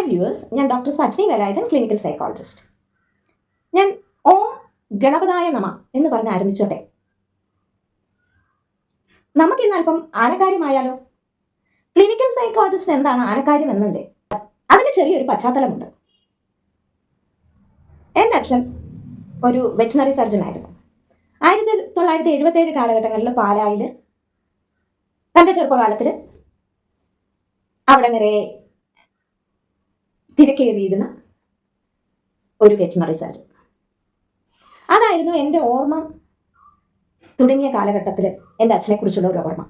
Hi viewers, ഞാൻ doctor Sajni Velayudhan, clinical psychologist. ഞാൻ ഓം ഗണപതായ നമ എന്ന് പറഞ്ഞ് ആരംഭിച്ചോട്ടെ. നമുക്കിന്ന് അല്പം ആനക്കാര്യമായാലോ? ക്ലിനിക്കൽ സൈക്കോളജിസ്റ്റ് എന്താണ് ആനക്കാര്യം എന്നല്ലേ? അതിന് ചെറിയൊരു പശ്ചാത്തലമുണ്ട്. എൻ്റെ അച്ഛൻ ഒരു വെറ്റിനറി സർജൻ ആയിരുന്നു. 1977 കാലഘട്ടങ്ങളിൽ പാലായിൽ തൻ്റെ ചെറുപ്പകാലത്തിൽ അവിടെ നിറയെ തിരക്കേറിയിരുന്ന ഒരു വെറ്റിനറി സർജൻ. അതായിരുന്നു എൻ്റെ ഓർമ്മ തുടങ്ങിയ കാലഘട്ടത്തിൽ എൻ്റെ അച്ഛനെ കുറിച്ചുള്ള ഒരു ഓർമ്മ.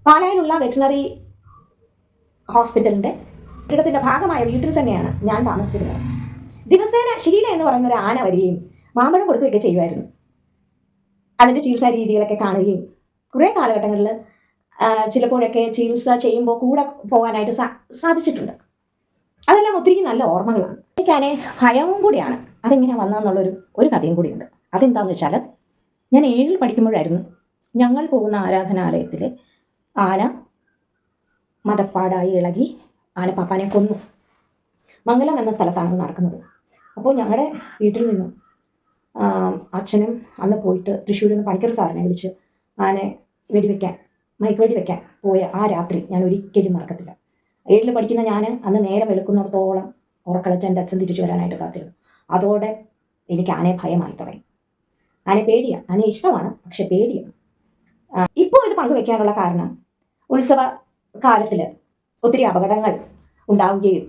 പാലായിലുള്ള വെറ്റിനറി ഹോസ്പിറ്റലിൻ്റെ കെട്ടിടത്തിൻ്റെ ഭാഗമായ വീട്ടിൽ തന്നെയാണ് ഞാൻ താമസിച്ചിരുന്നത്. ദിവസേന ഷീല എന്ന് പറയുന്ന ഒരു ആന വരികയും മാമ്പഴം കൊടുക്കുകയൊക്കെ ചെയ്യുമായിരുന്നു. അതിൻ്റെ ചികിത്സാ രീതികളൊക്കെ കാണുകയും കുറേ കാലഘട്ടങ്ങളിൽ ചിലപ്പോഴൊക്കെ ചികിത്സ ചെയ്യുമ്പോൾ കൂടെ പോകാനായിട്ട് സാധിച്ചിട്ടുണ്ട്. അതെല്ലാം ഒത്തിരി നല്ല ഓർമ്മകളാണ്. എനിക്കാണെ ഭയവും കൂടിയാണ് അതെങ്ങനെ വന്നതെന്നുള്ളൊരു കഥയും കൂടിയുണ്ട്. അതെന്താണെന്ന് വെച്ചാൽ, ഞാൻ 7ൽ പഠിക്കുമ്പോഴായിരുന്നു ഞങ്ങൾ പോകുന്ന ആരാധനാലയത്തിൽ ആന മതപ്പാടായി ഇളകി ആനപ്പാപ്പാനെ കൊന്നു. മംഗലം എന്ന സ്ഥലത്താണ് നടക്കുന്നത്. അപ്പോൾ ഞങ്ങളുടെ വീട്ടിൽ നിന്നും അച്ഛനും അന്ന് പോയിട്ട് തൃശ്ശൂരിൽ നിന്ന് പണിക്കർ സാറിനെ വിളിച്ച് ആനെ മയക്ക് വെടി വെക്കാൻ പോയ ആ രാത്രി ഞാൻ ഒരിക്കലും മറക്കത്തില്ല. 7ൽ പഠിക്കുന്ന ഞാൻ അന്ന് നേരം വെളുക്കുന്നിടത്തോളം ഉറക്കളച്ച് എൻ്റെ അച്ഛൻ തിരിച്ചു വരാനായിട്ട് കാത്തിരുന്നു. അതോടെ എനിക്ക് ആനയെ ഭയമായി തുടങ്ങി. ആനയെ പേടിയാണ്. ആനയെ ഇഷ്ടമാണ്, പക്ഷെ പേടിയാണ്. ഇപ്പോൾ ഇത് പങ്കുവെക്കാനുള്ള കാരണം, ഉത്സവ കാലത്തിൽ ഒത്തിരി അപകടങ്ങൾ ഉണ്ടാവുകയും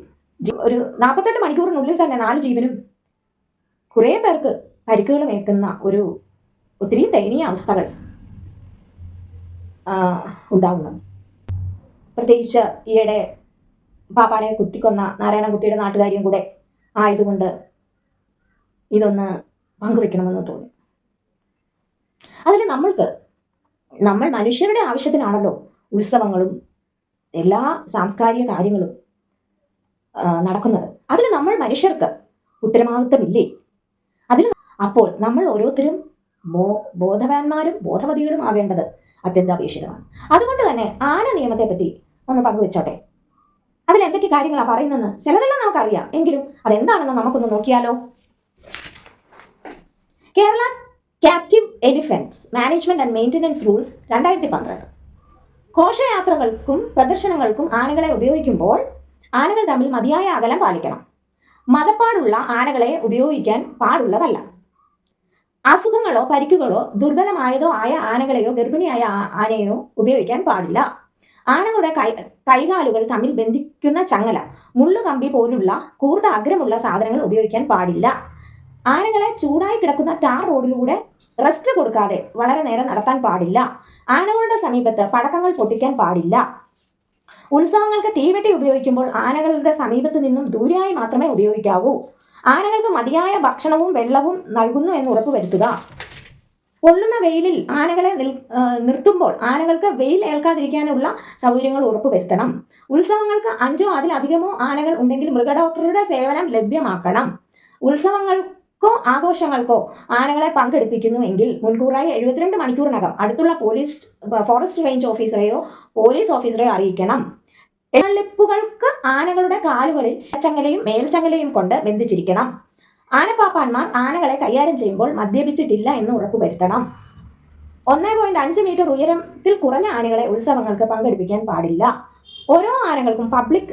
ഒരു 48 മണിക്കൂറിനുള്ളിൽ തന്നെ 4 ജീവനും കുറേ പേർക്ക് പരിക്കുകൾ ഏൽക്കുന്ന ഒത്തിരി ദയനീയ അവസ്ഥകൾ ഉണ്ടാകുന്നത്. പ്രത്യേകിച്ച് ഈയിടെ പാപ്പാനെ കുത്തിക്കൊന്ന നാരായണൻകുട്ടിയുടെ നാട്ടുകാരിയും കൂടെ ആയതുകൊണ്ട് ഇതൊന്ന് പങ്കുവെക്കണമെന്ന് തോന്നി. അതിൽ നമ്മൾ മനുഷ്യരുടെ ആവശ്യത്തിനാണല്ലോ ഉത്സവങ്ങളും എല്ലാ സാംസ്കാരിക കാര്യങ്ങളും നടക്കുന്നത്. അതിൽ നമ്മൾ മനുഷ്യർക്ക് ഉത്തരവാദിത്തമില്ലേ? അപ്പോൾ നമ്മൾ ഓരോരുത്തരും ബോധവാന്മാരും ബോധവതികളും ആവേണ്ടത് അത്യന്താപേക്ഷിതമാണ്. അതുകൊണ്ട് തന്നെ ആന നിയമത്തെ പറ്റി ഒന്ന് പങ്കുവെച്ചോട്ടെ. അതിൽ എന്തൊക്കെ കാര്യങ്ങളാണ് പറയുന്നതെന്ന് ചിലതെല്ലാം നമുക്കറിയാം, എങ്കിലും അതെന്താണെന്ന് നമുക്കൊന്ന് നോക്കിയാലോ? Kerala captive elephants management and maintenance rules 2012. ഘോഷയാത്രകൾക്കും പ്രദർശനങ്ങൾക്കും ആനകളെ ഉപയോഗിക്കുമ്പോൾ ആനകൾ തമ്മിൽ മതിയായ അകലം പാലിക്കണം. മതപ്പാടുള്ള ആനകളെ ഉപയോഗിക്കാൻ പാടുള്ളതല്ല. അസുഖങ്ങളോ പരിക്കുകളോ ദുർബലമായതോ ആയ ആനകളെയോ ഗർഭിണിയായ ആനയോ ഉപയോഗിക്കാൻ പാടില്ല. ആനകളുടെ കൈകാലുകൾ തമ്മിൽ ബന്ധിക്കുന്ന ചങ്ങല, മുള്ളുകമ്പി പോലുള്ള കൂർത്ത അഗ്രമുള്ള സാധനങ്ങൾ ഉപയോഗിക്കാൻ പാടില്ല. ആനകളെ ചൂടായി കിടക്കുന്ന ടാർ റോഡിലൂടെ റെസ്റ്റ് കൊടുക്കാതെ വളരെ നേരം നടത്താൻ പാടില്ല. ആനകളുടെ സമീപത്ത് പടക്കങ്ങൾ പൊട്ടിക്കാൻ പാടില്ല. ഉത്സവങ്ങൾക്ക് തീവെട്ടി ഉപയോഗിക്കുമ്പോൾ ആനകളുടെ സമീപത്തു നിന്നും ദൂരെയായി മാത്രമേ ഉപയോഗിക്കാവൂ. ആനകൾക്ക് മതിയായ ഭക്ഷണവും വെള്ളവും നൽകുന്നു എന്ന് ഉറപ്പുവരുത്തുക. പൊള്ളുന്ന വെയിലിൽ ആനകളെ നിർത്തുമ്പോൾ ആനകൾക്ക് വെയിൽ ഏൽക്കാതിരിക്കാനുള്ള സൗകര്യങ്ങൾ ഉറപ്പുവരുത്തണം. ഉത്സവങ്ങൾക്ക് 5ഓ അതിലധികമോ ആനകൾ ഉണ്ടെങ്കിൽ മൃഗഡോക്ടറുടെ സേവനം ലഭ്യമാക്കണം. ഉത്സവങ്ങൾക്കോ ആഘോഷങ്ങൾക്കോ ആനകളെ പങ്കെടുപ്പിക്കുന്നുവെങ്കിൽ മുൻകൂറായി 72 മണിക്കൂറിനകം അടുത്തുള്ള ഫോറസ്റ്റ് റേഞ്ച് ഓഫീസറെയോ പോലീസ് ഓഫീസറെയോ അറിയിക്കണം. എഴുന്നള്ളിപ്പുകൾക്ക് ആനകളുടെ കാലുകളിൽ ചങ്ങലയും മേൽച്ചങ്ങലയും കൊണ്ട് ബന്ധിച്ചിരിക്കണം. ആനപ്പാപ്പാന്മാർ ആനകളെ കൈകാര്യം ചെയ്യുമ്പോൾ മദ്യപിച്ചിട്ടില്ല എന്ന് ഉറപ്പുവരുത്തണം. 1.5 മീറ്റർ ഉയരത്തിൽ കുറഞ്ഞ ആനകളെ ഉത്സവങ്ങൾക്ക് പങ്കെടുപ്പിക്കാൻ പാടില്ല. ഓരോ ആനകൾക്കും പബ്ലിക്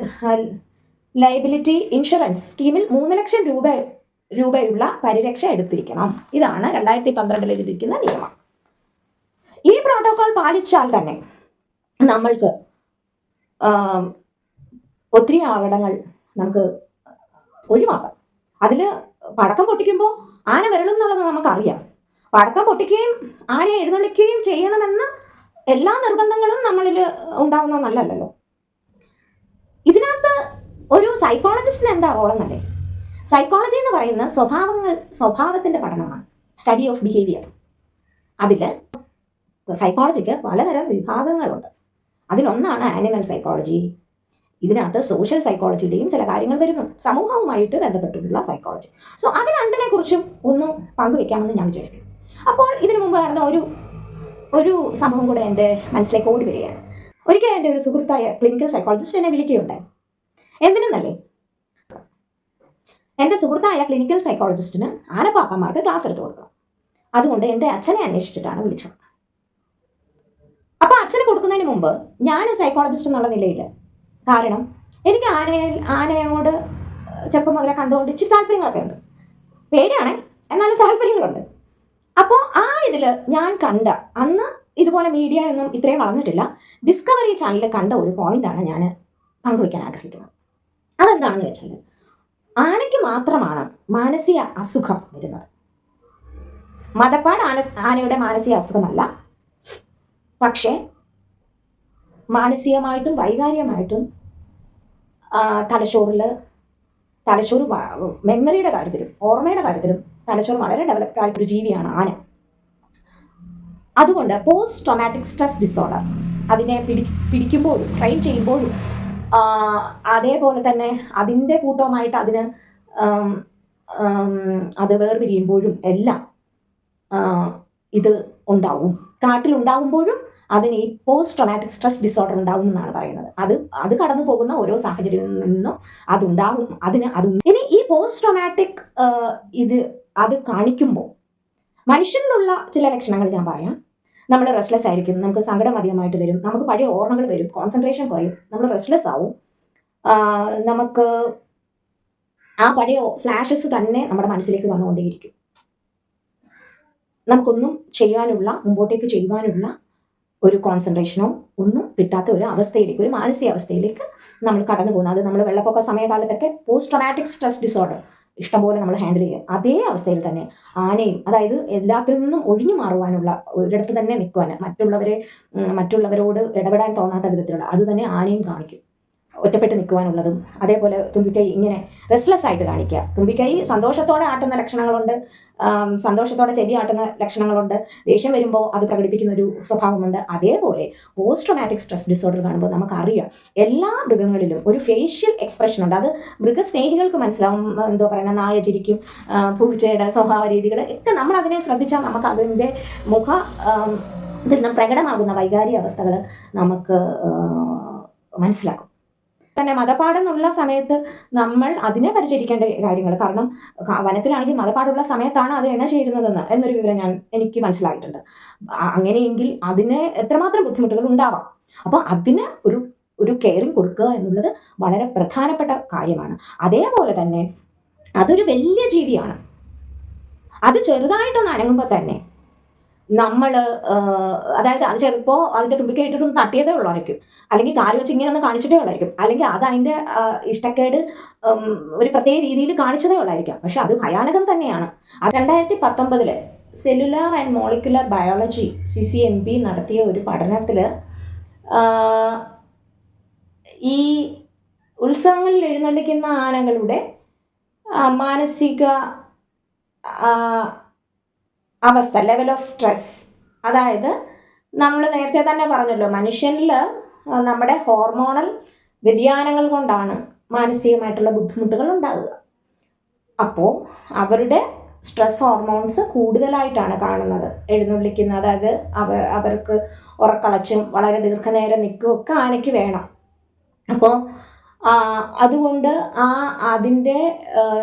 ലയബിലിറ്റി ഇൻഷുറൻസ് സ്കീമിൽ 3 ലക്ഷം രൂപയുള്ള പരിരക്ഷ എടുത്തിരിക്കണം. ഇതാണ് 2012 എഴുതിയിരിക്കുന്ന നിയമം. ഈ പ്രോട്ടോകോൾ പാലിച്ചാൽ തന്നെ നമ്മൾക്ക് ഒത്തിരി അപകടങ്ങൾ നമുക്ക് ഒഴിവാക്കാം. അതിൽ പടക്കം പൊട്ടിക്കുമ്പോൾ ആന വരണം എന്നുള്ളത് നമുക്കറിയാം. പടക്കം പൊട്ടിക്കുകയും ആനയെ എഴുന്നള്ളിക്കുകയും ചെയ്യണമെന്ന എല്ലാ നിർബന്ധങ്ങളും നമ്മളിൽ ഉണ്ടാവുന്ന നല്ലല്ലോ. ഇതിനകത്ത് ഒരു സൈക്കോളജിസ്റ്റിന് എന്താ റോളെന്നല്ലേ? സൈക്കോളജി എന്ന് പറയുന്ന സ്വഭാവത്തിൻ്റെ പഠനമാണ്, സ്റ്റഡി ഓഫ് ബിഹേവിയർ. അതിൽ സൈക്കോളജിക്ക് പലതരം വിഭാഗങ്ങളുണ്ട്. അതിലൊന്നാണ് ആനിമൽ സൈക്കോളജി. ഇതിനകത്ത് സോഷ്യൽ സൈക്കോളജിയുടെയും ചില കാര്യങ്ങൾ വരുന്നു, സമൂഹവുമായിട്ട് ബന്ധപ്പെട്ടിട്ടുള്ള സൈക്കോളജി. സോ അത് രണ്ടിനെ കുറിച്ചും ഒന്ന് പങ്കുവെക്കാമെന്ന് ഞാൻ വിചാരിക്കും. അപ്പോൾ ഇതിനു മുമ്പ് നടന്ന ഒരു സംഭവം കൂടെ എൻ്റെ മനസ്സിലേക്ക് ഓടി വരികയാണ്. ഒരിക്കൽ എൻ്റെ ഒരു സുഹൃത്തായ ക്ലിനിക്കൽ സൈക്കോളജിസ്റ്റ് എന്നെ വിളിക്കുകയുണ്ടായി. എന്തിനെന്നല്ലേ, എൻ്റെ സുഹൃത്തായ ക്ലിനിക്കൽ സൈക്കോളജിസ്റ്റിന് ആനപ്പാപ്പന്മാർക്ക് ക്ലാസ് എടുത്തു കൊടുക്കണം. അതുകൊണ്ട് എൻ്റെ അച്ഛനെ അന്വേഷിച്ചിട്ടാണ് വിളിച്ചത്. അപ്പോൾ അച്ഛന് കൊടുക്കുന്നതിന് മുമ്പ് ഞാൻ സൈക്കോളജിസ്റ്റ് എന്നുള്ള നിലയിൽ, കാരണം എനിക്ക് ആനയോട് ചെറുപ്പം മുതലേ കണ്ടുകൊണ്ട് ഇച്ചിരി താല്പര്യങ്ങളൊക്കെ ഉണ്ട്. പേടിയാണേ, എന്നാലും താല്പര്യങ്ങളുണ്ട്. അപ്പോൾ ആ ഇതിൽ ഞാൻ കണ്ട, അന്ന് ഇതുപോലെ മീഡിയ ഒന്നും ഇത്രയും വളർന്നിട്ടില്ല, ഡിസ്കവറി ചാനലിൽ കണ്ട ഒരു പോയിന്റാണ് ഞാൻ പങ്കുവയ്ക്കാൻ ആഗ്രഹിക്കുന്നത്. അതെന്താണെന്ന് വെച്ചാൽ, ആനയ്ക്ക് മാത്രമാണ് മാനസിക അസുഖം വരുന്നത്. മദപ്പാട് ആനയുടെ മാനസിക അസുഖമല്ല. പക്ഷേ മാനസികമായിട്ടും വൈകാരികമായിട്ടും തലച്ചോറ് മെമ്മറിയുടെ കാര്യത്തിലും ഓർമ്മയുടെ കാര്യത്തിലും തലച്ചോറ് വളരെ ഡെവലപ്ഡ് ആയിട്ടൊരു ജീവിയാണ് ആന. അതുകൊണ്ട് പോസ്റ്റ് ട്രോമാറ്റിക് സ്ട്രെസ് ഡിസോർഡർ അതിനെ പിടിക്കുമ്പോഴും ട്രെയിൻ ചെയ്യുമ്പോഴും അതേപോലെ തന്നെ അതിൻ്റെ കൂട്ടവുമായിട്ട് അതിന് അത് വേർപിരിയുമ്പോഴും എല്ലാം ഇത് ഉണ്ടാവും. കാട്ടിലുണ്ടാകുമ്പോഴും അതിന് ഈ പോസ്റ്റ് ട്രോമാറ്റിക് സ്ട്രെസ് ഡിസോർഡർ ഉണ്ടാവും എന്നാണ് പറയുന്നത്. അത് കടന്നു പോകുന്ന ഓരോ സാഹചര്യത്തിൽ നിന്നും അതുണ്ടാകും. ഇനി ഈ പോസ്റ്റ് ട്രോമാറ്റിക് അത് കാണിക്കുമ്പോൾ മനുഷ്യനിലുള്ള ചില ലക്ഷണങ്ങൾ ഞാൻ പറയാം. നമ്മൾ റെസ്റ്റ്ലെസ് ആയിരിക്കും, നമുക്ക് സങ്കടം അധികമായിട്ട് വരും, നമുക്ക് പഴയ ഓർമ്മകൾ വരും, കോൺസെൻട്രേഷൻ കുറയും, നമ്മൾ റെസ്റ്റ്ലെസ് ആവും, നമുക്ക് ആ പഴയ ഫ്ലാഷസ് തന്നെ നമ്മുടെ മനസ്സിലേക്ക് വന്നുകൊണ്ടേയിരിക്കും. നമുക്കൊന്നും മുമ്പോട്ടേക്ക് ചെയ്യുവാനുള്ള ഒരു കോൺസെൻട്രേഷനോ ഒന്നും കിട്ടാത്ത ഒരു അവസ്ഥയിലേക്ക്, ഒരു മാനസികാവസ്ഥയിലേക്ക് നമ്മൾ കടന്നു പോകുന്നത്. അത് നമ്മൾ വെള്ളപ്പൊക്ക സമയകാലത്തൊക്കെ പോസ്റ്റ് ട്രോമാറ്റിക് സ്ട്രെസ് ഡിസോർഡർ ഇഷ്ടംപോലെ നമ്മൾ ഹാൻഡിൽ ചെയ്യുക. അതേ അവസ്ഥയിൽ തന്നെ ആനയും, അതായത് എല്ലാത്തിൽ നിന്നും ഒഴിഞ്ഞു മാറുവാനുള്ള, ഒരിടത്ത് തന്നെ നിൽക്കുവാൻ, മറ്റുള്ളവരോട് ഇടപെടാൻ തോന്നാത്ത വിധത്തിലുള്ള അത് തന്നെ ആനയും കാണിക്കും. ഒറ്റപ്പെട്ട് നിൽക്കുവാനുള്ളതും, അതേപോലെ തുമ്പിക്കൈ ഇങ്ങനെ റെസ്റ്റ്ലെസ് ആയിട്ട് കാണിക്കുക. തുമ്പിക്കൈ സന്തോഷത്തോടെ ആട്ടുന്ന ലക്ഷണങ്ങളുണ്ട്, സന്തോഷത്തോടെ ചെവി ആട്ടുന്ന ലക്ഷണങ്ങളുണ്ട്, ദേഷ്യം വരുമ്പോൾ അത് പ്രകടിപ്പിക്കുന്ന ഒരു സ്വഭാവമുണ്ട്. അതേപോലെ പോസ്റ്റ് ട്രോമാറ്റിക് സ്ട്രെസ് ഡിസോർഡർ കാണുമ്പോൾ നമുക്കറിയാം എല്ലാ മൃഗങ്ങളിലും ഒരു ഫേഷ്യൽ എക്സ്പ്രഷൻ ഉണ്ട്. അത് മൃഗസ്നേഹികൾക്ക് മനസ്സിലാവും. എന്തോ പറയുന്ന നായ ചിരിക്കും, പൂച്ചയുടെ സ്വഭാവ രീതികൾ ഒക്കെ നമ്മൾ അതിനെ ശ്രദ്ധിച്ചാൽ നമുക്ക് അതിൻ്റെ ഇതിൽ നിന്ന് പ്രകടമാകുന്ന വൈകാരിക അവസ്ഥകൾ നമുക്ക് മനസ്സിലാക്കും. തന്നെ മതപ്പാടെന്നുള്ള സമയത്ത് നമ്മൾ അതിനെ പരിചരിക്കേണ്ട കാര്യങ്ങൾ, കാരണം വനത്തിലാണെങ്കിൽ മതപ്പാടുള്ള സമയത്താണ് അത് ചേരുന്നതെന്ന് എന്നൊരു വിവരം എനിക്ക് മനസ്സിലായിട്ടുണ്ട്. അങ്ങനെയെങ്കിൽ അതിന് എത്രമാത്രം ബുദ്ധിമുട്ടുകൾ ഉണ്ടാവാം. അപ്പോൾ അതിന് ഒരു കെയറിങ് കൊടുക്കുക എന്നുള്ളത് വളരെ പ്രധാനപ്പെട്ട കാര്യമാണ്. അതേപോലെ തന്നെ അതൊരു വലിയ ജീവിയാണ്. അത് ചെറുതായിട്ടൊന്ന് അനങ്ങുമ്പോൾ തന്നെ നമ്മൾ, അതായത് അത് ചിലപ്പോൾ അതിൻ്റെ തുമ്പിക്കൈ ഇട്ടിട്ടൊന്ന് തട്ടിയതേ ഉള്ളായിരിക്കും, അല്ലെങ്കിൽ കാല് വെച്ച് ഇങ്ങനെ ഒന്ന് കാണിച്ചിട്ടേ ഉള്ളായിരിക്കും, അല്ലെങ്കിൽ അത് അതിൻ്റെ ഇഷ്ടക്കേട് ഒരു പ്രത്യേക രീതിയിൽ കാണിച്ചതേ ഉള്ളായിരിക്കാം. പക്ഷെ അത് ഭയാനകം തന്നെയാണ്. 2019 cellular and molecular biology CCMB നടത്തിയ ഒരു പഠനത്തിൽ ഈ ഉത്സവങ്ങളിൽ എഴുന്നള്ളിക്കുന്ന ആനകളുടെ മാനസിക അവസ്ഥ, ലെവൽ ഓഫ് സ്ട്രെസ്, അതായത് നമ്മൾ നേരത്തെ തന്നെ പറഞ്ഞല്ലോ, മനുഷ്യനിൽ നമ്മുടെ ഹോർമോണൽ വ്യതിയാനങ്ങൾ കൊണ്ടാണ് മാനസികമായിട്ടുള്ള ബുദ്ധിമുട്ടുകൾ ഉണ്ടാകുക. അപ്പോൾ അവരുടെ സ്ട്രെസ് ഹോർമോൺസ് കൂടുതലായിട്ടാണ് കാണുന്നത് എഴുന്നള്ളിക്കുന്നത്. അതായത് അവർക്ക് ഉറക്കളച്ചും വളരെ ദീർഘനേരം നിൽക്കുകയൊക്കെ ആനയ്ക്ക് വേണം. അപ്പോൾ അതുകൊണ്ട് അതിൻ്റെ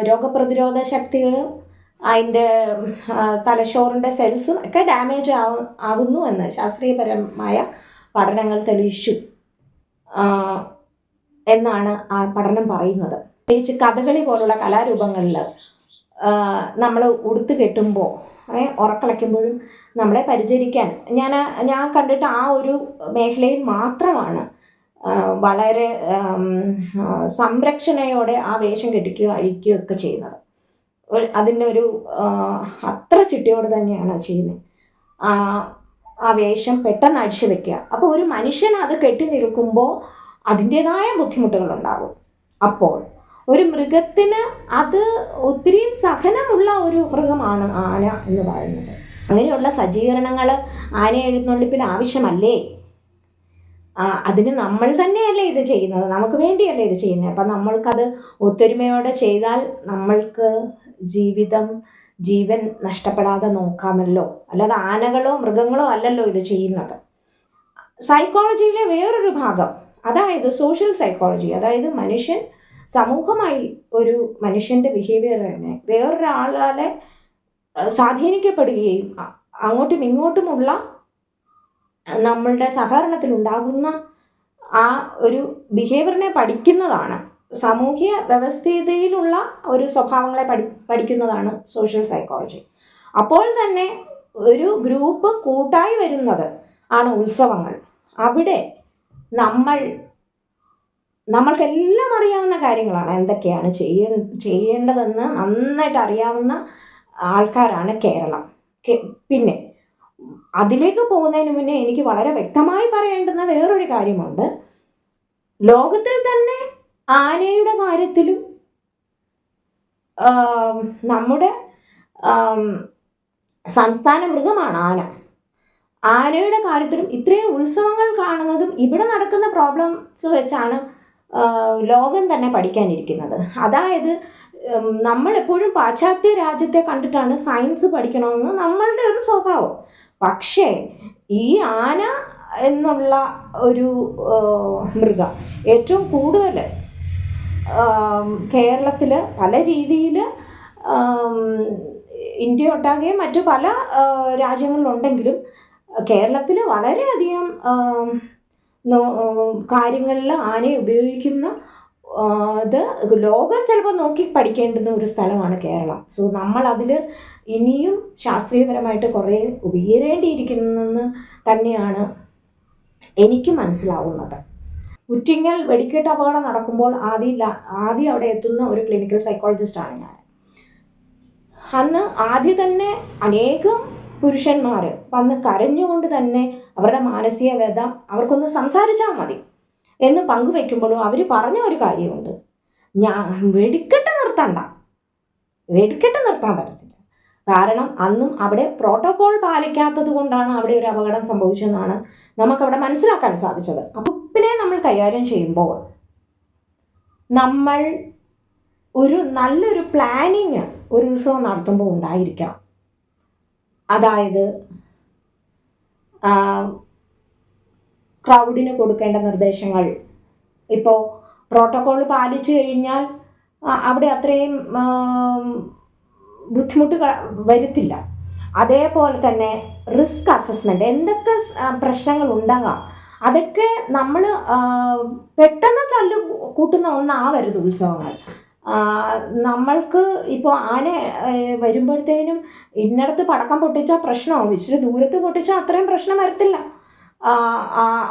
രോഗപ്രതിരോധ ശക്തികളും അതിൻ്റെ തലച്ചോറിൻ്റെ സെൽസും ഒക്കെ ഡാമേജ് ആകുന്നു എന്ന് ശാസ്ത്രീയപരമായ പഠനങ്ങൾ തെളിയിച്ചു എന്നാണ് ആ പഠനം പറയുന്നത്. പ്രത്യേകിച്ച് കഥകളി പോലുള്ള കലാരൂപങ്ങളിൽ നമ്മൾ ഉടുത്ത് കെട്ടുമ്പോൾ, ഉറക്കളയ്ക്കുമ്പോഴും നമ്മളെ പരിചരിക്കാൻ ഞാൻ കണ്ടിട്ട് ആ ഒരു മേഖലയിൽ മാത്രമാണ് വളരെ സംരക്ഷണയോടെ ആ വേഷം കെട്ടിക്കുകയോ അഴിക്കുകയോ ഒക്കെ ചെയ്യുന്നത്. അതിൻ്റെ ഒരു അത്ര ചിട്ടയോട് തന്നെയാണ് ചെയ്യുന്നത്. ആ വേഷം പെട്ടെന്ന് അഴിച്ചു വെക്കുക. അപ്പോൾ ഒരു മനുഷ്യൻ അത് കെട്ടി നിൽക്കുമ്പോൾ അതിൻ്റേതായ ബുദ്ധിമുട്ടുകളുണ്ടാകും. അപ്പോൾ ഒരു മൃഗത്തിന് അത് ഒത്തിരിയും സഹനമുള്ള ഒരു മൃഗമാണ് ആന എന്ന് പറയുന്നത്. അങ്ങനെയുള്ള സജ്ജീകരണങ്ങൾ ആന എഴുന്നള്ളിപ്പിൽ ആവശ്യമല്ലേ? അതിന് നമ്മൾ തന്നെയല്ലേ ഇത് ചെയ്യുന്നത്, നമുക്ക് വേണ്ടിയല്ലേ ഇത് ചെയ്യുന്നത്. അപ്പം നമ്മൾക്കത് ഒത്തൊരുമയോടെ ചെയ്താൽ നമ്മൾക്ക് ജീവൻ നഷ്ടപ്പെടാതെ നോക്കാമല്ലോ. അല്ലാതെ ആനകളോ മൃഗങ്ങളോ അല്ലല്ലോ ഇത് ചെയ്യുന്നത്. സൈക്കോളജിയിലെ വേറൊരു ഭാഗം, അതായത് സോഷ്യൽ സൈക്കോളജി, അതായത് മനുഷ്യൻ സമൂഹമായി ഒരു മനുഷ്യൻ്റെ ബിഹേവിയർ തന്നെ വേറൊരാളെ സ്വാധീനിക്കപ്പെടുകയും അങ്ങോട്ടും ഇങ്ങോട്ടുമുള്ള നമ്മളുടെ സഹകരണത്തിലുണ്ടാകുന്ന ആ ഒരു ബിഹേവിയറിനെ പഠിക്കുന്നതാണ്, സാമൂഹ്യ വ്യവസ്ഥിതിയിലുള്ള ഒരു സ്വഭാവങ്ങളെ പഠിക്കുന്നതാണ് സോഷ്യൽ സൈക്കോളജി. അപ്പോൾ തന്നെ ഒരു ഗ്രൂപ്പ് കൂട്ടായി വരുന്നത് ആണ് ഉത്സവങ്ങൾ. അവിടെ നമ്മൾക്കെല്ലാം അറിയാവുന്ന കാര്യങ്ങളാണ്, എന്തൊക്കെയാണ് ചെയ്യേണ്ടതെന്ന് നന്നായിട്ട് അറിയാവുന്ന ആൾക്കാരാണ് കേരളം. പിന്നെ അതിലേക്ക് പോകുന്നതിന് മുന്നേ എനിക്ക് വളരെ വ്യക്തമായി പറയേണ്ടുന്ന വേറൊരു കാര്യമുണ്ട്. ലോകത്തിൽ തന്നെ ആനയുടെ കാര്യത്തിലും നമ്മുടെ സംസ്ഥാന മൃഗമാണ് ആന. ആനയുടെ കാര്യത്തിലും ഇത്രയും ഉത്സവങ്ങൾ കാണുന്നതും ഇവിടെ നടക്കുന്ന പ്രോബ്ലംസ് വെച്ചാണ് ലോകം തന്നെ പഠിക്കാനിരിക്കുന്നത്. അതായത് നമ്മൾ എപ്പോഴും പാശ്ചാത്യ രാജ്യത്തെ കണ്ടിട്ടാണ് സയൻസ് പഠിക്കണമെന്ന് നമ്മളുടെ ഒരു സ്വഭാവം. പക്ഷേ ഈ ആന എന്നുള്ള ഒരു മൃഗം ഏറ്റവും കൂടുതൽ കേരളത്തിൽ പല രീതിയിൽ ഇന്ത്യ ഒട്ടാകെ മറ്റു പല രാജ്യങ്ങളിലുണ്ടെങ്കിലും കേരളത്തിൽ വളരെയധികം കാര്യങ്ങളിൽ ആനയെ ഉപയോഗിക്കുന്ന ഇത് ലോകം ചിലപ്പോൾ നോക്കി പഠിക്കേണ്ടുന്ന ഒരു സ്ഥലമാണ് കേരളം. സോ നമ്മൾ അതിൽ ഇനിയും ശാസ്ത്രീയപരമായിട്ട് കുറേ ഉയരേണ്ടിയിരിക്കുന്നെന്ന് തന്നെയാണ് എനിക്ക് മനസ്സിലാവുന്നത്. കുറ്റിങ്ങൽ വെടിക്കെട്ട് അപകടം നടക്കുമ്പോൾ ആദ്യം അവിടെ എത്തുന്ന ഒരു ക്ലിനിക്കൽ സൈക്കോളജിസ്റ്റാണ് ഞാൻ. അന്ന് ആദ്യം തന്നെ അനേകം പുരുഷന്മാർ വന്ന് കരഞ്ഞുകൊണ്ട് തന്നെ അവരുടെ മാനസിക വ്യത അവർക്കൊന്ന് സംസാരിച്ചാൽ മതി എന്ന് പങ്കുവെക്കുമ്പോഴും അവർ പറഞ്ഞ ഒരു കാര്യമുണ്ട്, വെടിക്കെട്ട് നിർത്താൻ പറ്റത്തില്ല. കാരണം അന്നും അവിടെ പ്രോട്ടോകോൾ പാലിക്കാത്തത് കൊണ്ടാണ് അവിടെ ഒരു അപകടം സംഭവിച്ചതെന്നാണ് നമുക്കവിടെ മനസ്സിലാക്കാൻ സാധിച്ചത്. അപ്പോൾ ഉപ്പിനെ നമ്മൾ കൈകാര്യം ചെയ്യുമ്പോൾ നമ്മൾ ഒരു നല്ലൊരു പ്ലാനിങ് ഒരു ഉത്സവം നടത്തുമ്പോൾ ഉണ്ടായിരിക്കണം. അതായത് ക്രൗഡിന് കൊടുക്കേണ്ട നിർദ്ദേശങ്ങൾ, ഇപ്പോൾ പ്രോട്ടോകോൾ പാലിച്ചു കഴിഞ്ഞാൽ അവിടെ അത്രയും ബുദ്ധിമുട്ട് വരുത്തില്ല. അതേപോലെ തന്നെ റിസ്ക് അസസ്മെൻറ്റ്, എന്തൊക്കെ പ്രശ്നങ്ങൾ ഉണ്ടാകാം അതൊക്കെ നമ്മൾ പെട്ടെന്ന് തല്ലു കൂട്ടുന്ന ഒന്നാവരുത് ഉത്സവങ്ങൾ. നമ്മൾക്ക് ഇപ്പോൾ ആന വരുമ്പോഴത്തേനും ഇന്നടത്ത് പടക്കം പൊട്ടിച്ചാൽ പ്രശ്നമാവും, ഇച്ചിരി ദൂരത്ത് പൊട്ടിച്ചാൽ അത്രയും പ്രശ്നം വരത്തില്ല.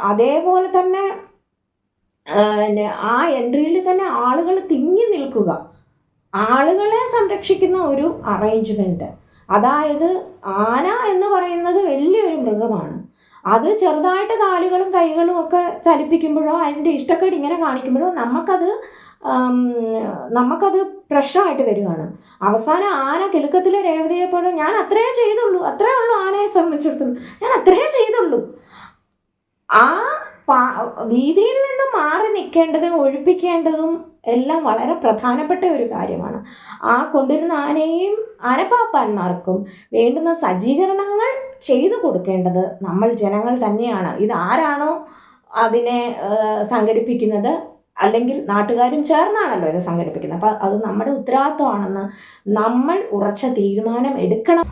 അതേപോലെ തന്നെ ആ എൻട്രിയിൽ തന്നെ ആളുകൾ തിങ്ങി നിൽക്കുക, ആളുകളെ സംരക്ഷിക്കുന്ന ഒരു അറേഞ്ച്മെൻറ്റ്. അതായത് ആന എന്ന് പറയുന്നത് വലിയൊരു മൃഗമാണ്. അത് ചെറുതായിട്ട് കാലുകളും കൈകളും ഒക്കെ ചലിപ്പിക്കുമ്പോഴോ അതിൻ്റെ ഇഷ്ടക്കേട് ഇങ്ങനെ കാണിക്കുമ്പോഴോ നമുക്കത് പ്രശ്നമായിട്ട് വരികയാണ്. അവസാനം ആന കിലുക്കത്തിലെ രേവതിയെ പോലെ ഞാൻ അത്രേ ചെയ്തുള്ളൂ ആനയെ സംബന്ധിച്ചിടത്തോളം ഞാൻ അത്രേ ചെയ്തുള്ളൂ. ആ വീതിയിൽ നിന്ന് മാറി നിൽക്കേണ്ടതും ഒഴിപ്പിക്കേണ്ടതും എല്ലാം വളരെ പ്രധാനപ്പെട്ട ഒരു കാര്യമാണ്. ആ കൊണ്ടുവരുന്ന ആനയും ആനപ്പാപ്പാന്മാർക്കും വേണ്ടുന്ന സജ്ജീകരണങ്ങൾ ചെയ്തു കൊടുക്കേണ്ടത് നമ്മൾ ജനങ്ങൾ തന്നെയാണ്. ഇതാരാണോ അതിനെ സംഘടിപ്പിക്കുന്നത്, അല്ലെങ്കിൽ നാട്ടുകാരും ചേർന്നാണല്ലോ ഇത് സംഘടിപ്പിക്കുന്നത്. അപ്പം അത് നമ്മുടെ ഉത്തരവാദിത്വമാണെന്ന് നമ്മൾ ഉറച്ച തീരുമാനം എടുക്കണം.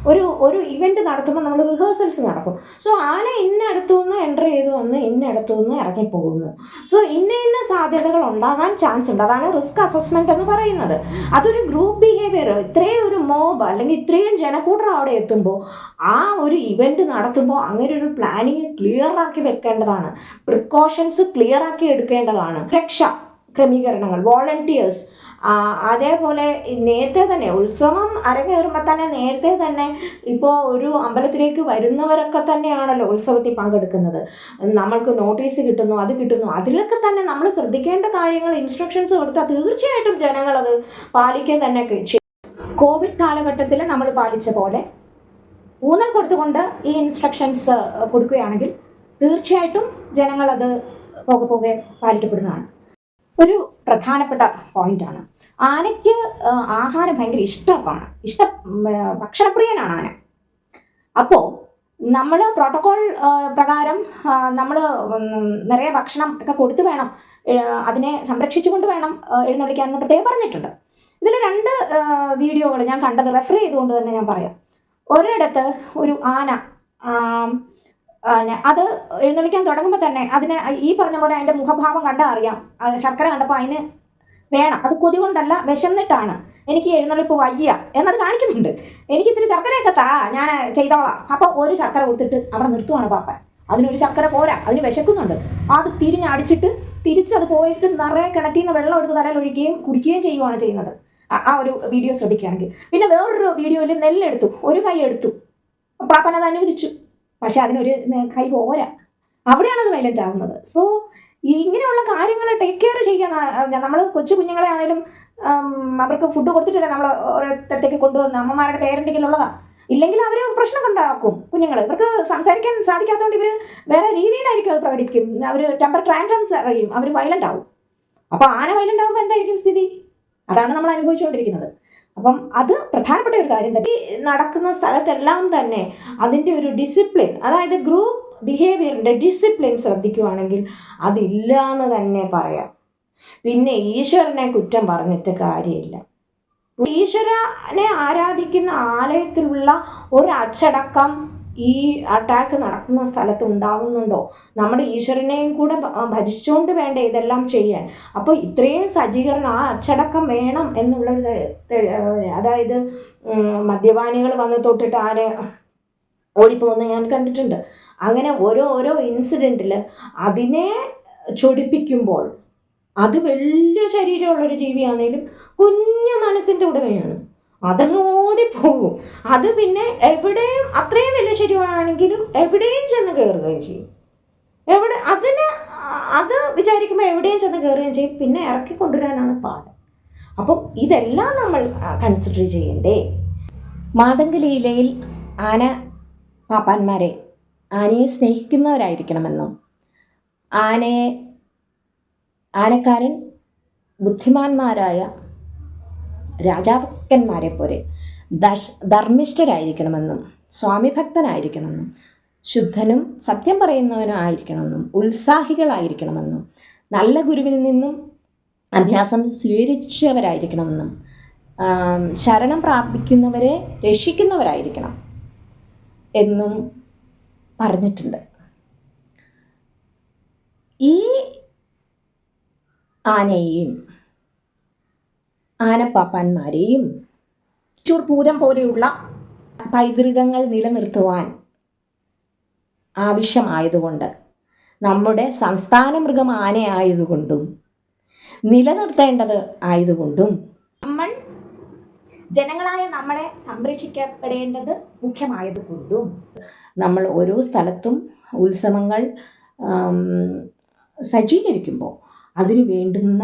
ഒരു ഇവൻറ്റ് നടത്തുമ്പോൾ നമ്മൾ റിഹേഴ്സൽസ് നടക്കും. സോ ആന ഇന്നടുത്തുനിന്ന് എൻ്റർ ചെയ്ത് വന്ന് ഇന്നടുത്തുനിന്ന് ഇറങ്ങിപ്പോകുന്നു. സോ ഇന്ന സാധ്യതകൾ ഉണ്ടാകാൻ ചാൻസ് ഉണ്ട്. അതാണ് റിസ്ക് അസസ്മെൻറ്റ് എന്ന് പറയുന്നത്. അതൊരു ഗ്രൂപ്പ് ബിഹേവിയർ, ഇത്രയും ഒരു മോബ് അല്ലെങ്കിൽ ഇത്രയും ജനക്കൂട്ടം അവിടെ എത്തുമ്പോൾ ആ ഒരു ഇവൻറ്റ് നടത്തുമ്പോൾ അങ്ങനെ ഒരു പ്ലാനിങ് ക്ലിയർ ആക്കി വെക്കേണ്ടതാണ്, പ്രിക്കോഷൻസ് ക്ലിയർ ആക്കി എടുക്കേണ്ടതാണ്. ക്രമീകരണങ്ങൾ, വോളണ്ടിയേഴ്സ്, അതേപോലെ നേരത്തെ തന്നെ ഉത്സവം അരങ്ങേറുമ്പോൾ തന്നെ നേരത്തെ തന്നെ ഇപ്പോൾ ഒരു അമ്പലത്തിലേക്ക് വരുന്നവരൊക്കെ തന്നെയാണല്ലോ ഉത്സവത്തിൽ പങ്കെടുക്കുന്നത്. നമ്മൾക്ക് നോട്ടീസ് കിട്ടുന്നു, അത് കിട്ടുന്നു. അതിലൊക്കെ തന്നെ നമ്മൾ ശ്രദ്ധിക്കേണ്ട കാര്യങ്ങൾ, ഇൻസ്ട്രക്ഷൻസ് കൊടുത്താൽ തീർച്ചയായിട്ടും ജനങ്ങളത് പാലിക്കുക തന്നെ ചെയ്യും. കോവിഡ് കാലഘട്ടത്തിൽ നമ്മൾ പാലിച്ച പോലെ ഊന്നൽ കൊടുത്തുകൊണ്ട് ഈ ഇൻസ്ട്രക്ഷൻസ് കൊടുക്കുകയാണെങ്കിൽ തീർച്ചയായിട്ടും ജനങ്ങളത് പോകെ പാലിക്കപ്പെടുന്നതാണ്. ഒരു പ്രധാനപ്പെട്ട പോയിന്റാണ്, ആനയ്ക്ക് ആഹാരം ഭയങ്കര ഭക്ഷണപ്രിയനാണ് ആന. അപ്പോൾ നമ്മൾ പ്രോട്ടോകോൾ പ്രകാരം നമ്മൾ നിറയെ ഭക്ഷണം ഒക്കെ കൊടുത്തു വേണം അതിനെ സംരക്ഷിച്ചുകൊണ്ട് വേണം എഴുന്നള്ളിക്കാനെന്ന് പ്രത്യേകം പറഞ്ഞിട്ടുണ്ട്. ഇതിൽ 2 വീഡിയോകൾ ഞാൻ കണ്ടത് റെഫർ ചെയ്തുകൊണ്ട് തന്നെ ഞാൻ പറയാം. ഒരിടത്ത് ഒരു ആന അത് എഴുന്നള്ളിക്കാൻ തുടങ്ങുമ്പോൾ തന്നെ അതിന് ഈ പറഞ്ഞ പോലെ അതിൻ്റെ മുഖഭാവം കണ്ടാൽ അറിയാം. ശർക്കര കണ്ടപ്പോൾ അതിന് വേണം, അത് കൊതി കൊണ്ടല്ല, വിശന്നിട്ടാണ്. എനിക്ക് എഴുന്നള്ളിപ്പ് വയ്യ എന്നത് കാണിക്കുന്നുണ്ട്. എനിക്ക് ഇച്ചിരി ശർക്കരയൊക്കെ താ, ഞാൻ ചെയ്തോളാം. അപ്പോൾ ഒരു ശർക്കര കൊടുത്തിട്ട് അവിടെ നിർത്തുവാണ് പാപ്പൻ. അതിനൊരു ശർക്കര പോരാ, അതിന് വിശക്കുന്നുണ്ട്. അത് തിരിഞ്ഞടിച്ചിട്ട് തിരിച്ചത് പോയിട്ട് നിറയെ കിണറ്റിൽ നിന്ന് വെള്ളം എടുത്ത് തലയിൽ ഒഴിക്കുകയും കുടിക്കുകയും ചെയ്യുവാണ് ചെയ്യുന്നത്. ആ ഒരു വീഡിയോ ശ്രദ്ധിക്കുകയാണെങ്കിൽ. പിന്നെ വേറൊരു വീഡിയോയിൽ നെല്ലെടുത്തു, ഒരു കൈ എടുത്തു, പാപ്പൻ അത് അനുവദിച്ചു. പക്ഷെ അതിനൊരു കൈ പോരാ, അവിടെയാണത് വയലൻ്റ് ആവുന്നത്. സോ ഇങ്ങനെയുള്ള കാര്യങ്ങൾ ടേക്ക് കെയർ ചെയ്യാൻ നമ്മൾ കൊച്ചു കുഞ്ഞുങ്ങളെ ആണെങ്കിലും അവർക്ക് ഫുഡ് കൊടുത്തിട്ടില്ല നമ്മൾ ഓരോരുത്തരത്തേക്ക് കൊണ്ടുവന്ന് അമ്മമാരുടെ പേരൻറ്റിങ്ങിൽ ഉള്ളതാണ്. ഇല്ലെങ്കിൽ അവർ പ്രശ്നം ഉണ്ടാക്കും. കുഞ്ഞുങ്ങൾ ഇവർക്ക് സംസാരിക്കാൻ സാധിക്കാത്തതുകൊണ്ട് ഇവർ വേറെ രീതിയിലായിരിക്കും അത് പ്രകടിപ്പിക്കും. അവർ ടെമ്പർ ട്രാൻഡ്രംസ് അറിയും, അവർ വയലൻ്റ് ആവും. അപ്പോൾ ആന വയലൻ്റ് ആകുമ്പോൾ എന്തായിരിക്കും സ്ഥിതി? അതാണ് നമ്മൾ അനുഭവിച്ചുകൊണ്ടിരിക്കുന്നത്. അപ്പം അത് പ്രധാനപ്പെട്ട ഒരു കാര്യം തന്നെ. നടക്കുന്ന സ്ഥലത്തെല്ലാം തന്നെ അതിൻ്റെ ഒരു ഡിസിപ്ലിൻ, അതായത് ഗ്രൂപ്പ് ബിഹേവിയറിൻ്റെ ഡിസിപ്ലിൻ ശ്രദ്ധിക്കുകയാണെങ്കിൽ അതില്ല എന്ന് തന്നെ പറയാം. പിന്നെ ഈശ്വരനെ കുറ്റം പറഞ്ഞിട്ട് കാര്യമില്ല. ഈശ്വരനെ ആരാധിക്കുന്ന ആലയത്തിലുള്ള ഒരു അച്ചടക്കം ഈ അറ്റാക്ക് നടക്കുന്ന സ്ഥലത്ത് ഉണ്ടാവുന്നുണ്ടോ? നമ്മുടെ ഈശ്വരനെയും കൂടെ ഭജിച്ചുകൊണ്ട് വേണ്ടേ ഇതെല്ലാം ചെയ്യാൻ. അപ്പോൾ ഇത്രയും സജ്ജീകരണം, ആ അച്ചടക്കം വേണം എന്നുള്ളൊരു, അതായത് മദ്യപാനികൾ വന്ന് തൊട്ടിട്ട് ആരെ ഓടിപ്പോകുന്നത് ഞാൻ കണ്ടിട്ടുണ്ട്. അങ്ങനെ ഓരോ ഇൻസിഡൻറ്റിൽ അതിനെ ചൊടിപ്പിക്കുമ്പോൾ അത് വലിയ ശരീരമുള്ളൊരു ജീവിയാണെങ്കിലും കുഞ്ഞു മനസ്സിൻ്റെ ഉടമയാണ്, അതങ്ങ് ഓടിപ്പോകും. അത് പിന്നെ എവിടെയും അത്രയും വലിയ ശരീരമാണെങ്കിലും എവിടെയും ചെന്ന് കയറുകയും ചെയ്യും. അത് വിചാരിക്കുമ്പോൾ എവിടെയും ചെന്ന് കയറുകയും ചെയ്യും. പിന്നെ ഇറക്കി കൊണ്ടുവരാനാണ് പാട്. അപ്പം ഇതെല്ലാം നമ്മൾ കൺസിഡർ ചെയ്യണ്ടേ. മാതംഗലീലയിൽ ആന പാപ്പാന്മാരെ ആനയെ സ്നേഹിക്കുന്നവരായിരിക്കണമെന്നും ആനക്കാരൻ ബുദ്ധിമാന്മാരായ രാജാക്കന്മാരെ പോലെ ധർമ്മിഷ്ഠരായിരിക്കണമെന്നും സ്വാമിഭക്തനായിരിക്കണമെന്നും ശുദ്ധനും സത്യം പറയുന്നവനും ആയിരിക്കണമെന്നും ഉത്സാഹികളായിരിക്കണമെന്നും നല്ല ഗുരുവിൽ നിന്നും അഭ്യാസം സ്വീകരിച്ചവരായിരിക്കണമെന്നും ശരണം പ്രാപിക്കുന്നവരെ രക്ഷിക്കുന്നവരായിരിക്കണം എന്നും പറഞ്ഞിട്ടുണ്ട്. ഈ ആനയെയും ആനപ്പാപ്പാന്മാരെയും തൃശ്ശൂർ പൂരം പോലെയുള്ള പൈതൃകങ്ങൾ നിലനിർത്തുവാൻ ആവശ്യമായതുകൊണ്ട്, നമ്മുടെ സംസ്ഥാന മൃഗം ആനയായതുകൊണ്ടും നിലനിർത്തേണ്ടത് ആയതുകൊണ്ടും നമ്മൾ ജനങ്ങളായ നമ്മളെ സംരക്ഷിക്കപ്പെടേണ്ടത് മുഖ്യമായതുകൊണ്ടും നമ്മൾ ഓരോ സ്ഥലത്തും ഉത്സവങ്ങൾ സജ്ജീകരിക്കുമ്പോൾ അതിനു വേണ്ടുന്ന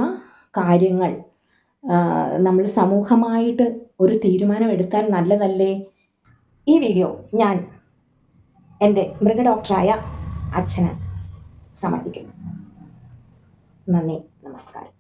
കാര്യങ്ങൾ നമ്മൾ സമൂഹമായിട്ട് ഒരു തീരുമാനമെടുത്താൽ നല്ലതല്ലേ? ഈ വീഡിയോ ഞാൻ എൻ്റെ മൃഗഡോക്ടറായ അച്ഛന് സമർപ്പിക്കുന്നു. നന്ദി, നമസ്കാരം.